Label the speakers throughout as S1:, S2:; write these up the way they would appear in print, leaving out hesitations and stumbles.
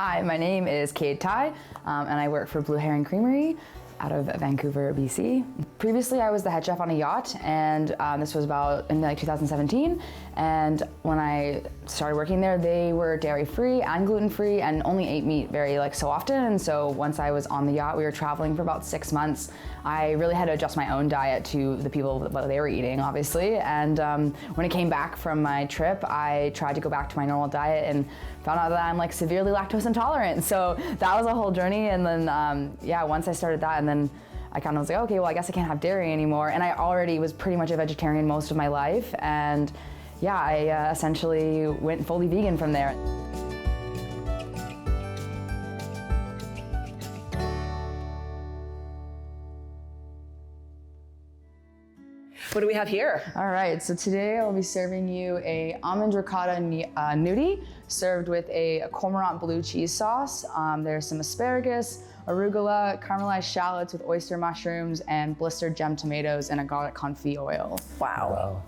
S1: Hi, my name is Kaide, and I work for Blue Heron Creamery out of Vancouver, BC. Previously, I was the head chef on a yacht, and this was about in 2017. And when I started working there, they were dairy-free and gluten-free, and only ate meat very so often. And so once I was on the yacht, we were traveling for about 6 months. I really had to adjust my own diet to the people that they were eating, obviously. And when I came back from my trip, I tried to go back to my normal diet and found out that I'm severely lactose intolerant. So that was a whole journey. And then, yeah, once I started that, and then I kind of was like, okay, well, I guess I can't have dairy anymore. And I already was pretty much a vegetarian most of my life. And yeah, I essentially went fully vegan from there.
S2: What do we have here?
S1: All right, so today I'll be serving you a Almond Ricotta Gnudi served with a cormorant blue cheese sauce. There's some asparagus, arugula, caramelized shallots with oyster mushrooms, and blistered gem tomatoes and a garlic confit oil.
S2: Wow.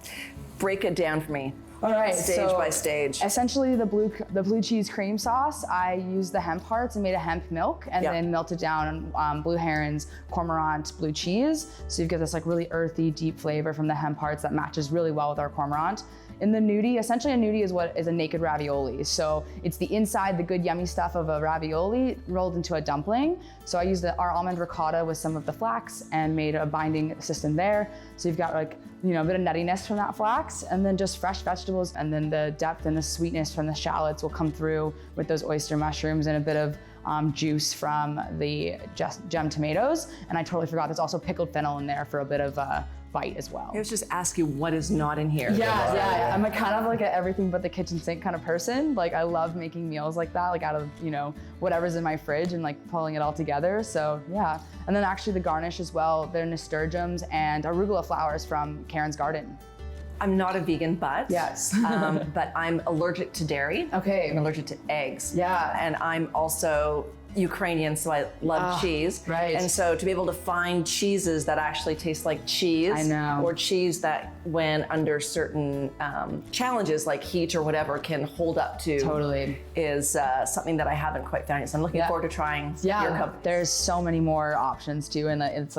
S2: Break it down for me.
S1: All right,
S2: stage by stage.
S1: Essentially, the blue cheese cream sauce, I used the hemp hearts and made a hemp milk, and then melted down Blue Heron's cormorant blue cheese. So you get this really earthy, deep flavor from the hemp hearts that matches really well with our cormorant. In the gnudi, essentially a gnudi is a naked ravioli. So it's the inside, the good yummy stuff of a ravioli rolled into a dumpling. So I used our almond ricotta with some of the flax and made a binding system there. So you've got a bit of nuttiness from that flax, and then just fresh vegetables, and then the depth and the sweetness from the shallots will come through with those oyster mushrooms and a bit of juice from the gem tomatoes. And I totally forgot there's also pickled fennel in there for a bit of bite as well.
S2: I was just asking what is not in here.
S1: Yeah. I'm kind of a everything but the kitchen sink kind of person. I love making meals like that, out of, whatever's in my fridge and pulling it all together. So yeah. And then actually the garnish as well, they're nasturtiums and arugula flowers from Karen's garden.
S2: I'm not a vegan, but
S1: yes.
S2: But I'm allergic to dairy.
S1: Okay.
S2: I'm allergic to eggs.
S1: Yeah.
S2: And I'm also Ukrainian, so I love cheese.
S1: Right.
S2: And so to be able to find cheeses that actually taste like cheese,
S1: I know.
S2: or cheese that when under certain challenges like heat or whatever can hold up to,
S1: totally,
S2: is something that I haven't quite found yet. So I'm looking forward to trying your company.
S1: There's so many more options too, and it's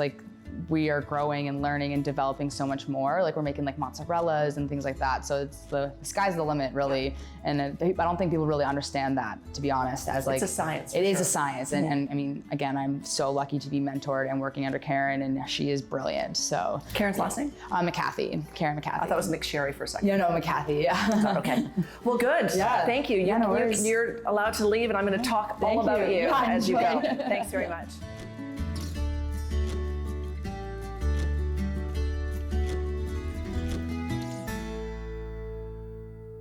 S1: we are growing and learning and developing so much more. We're making mozzarellas and things like that. So it's the sky's the limit, really. And I don't think people really understand that, to be honest. As
S2: it's a science.
S1: It is a science, and I mean, again, I'm so lucky to be mentored and working under Karen, and she is brilliant. So
S2: Karen's last name?
S1: McCarthy. Karen McCarthy.
S2: I thought it was McSherry for a second.
S1: Yeah, no, McCarthy. Yeah.
S2: Okay. Well, good.
S1: Yeah.
S2: Thank you.
S1: Yeah, no worries.
S2: You're allowed to leave, and I'm going to talk all about you as you go. Thanks very much.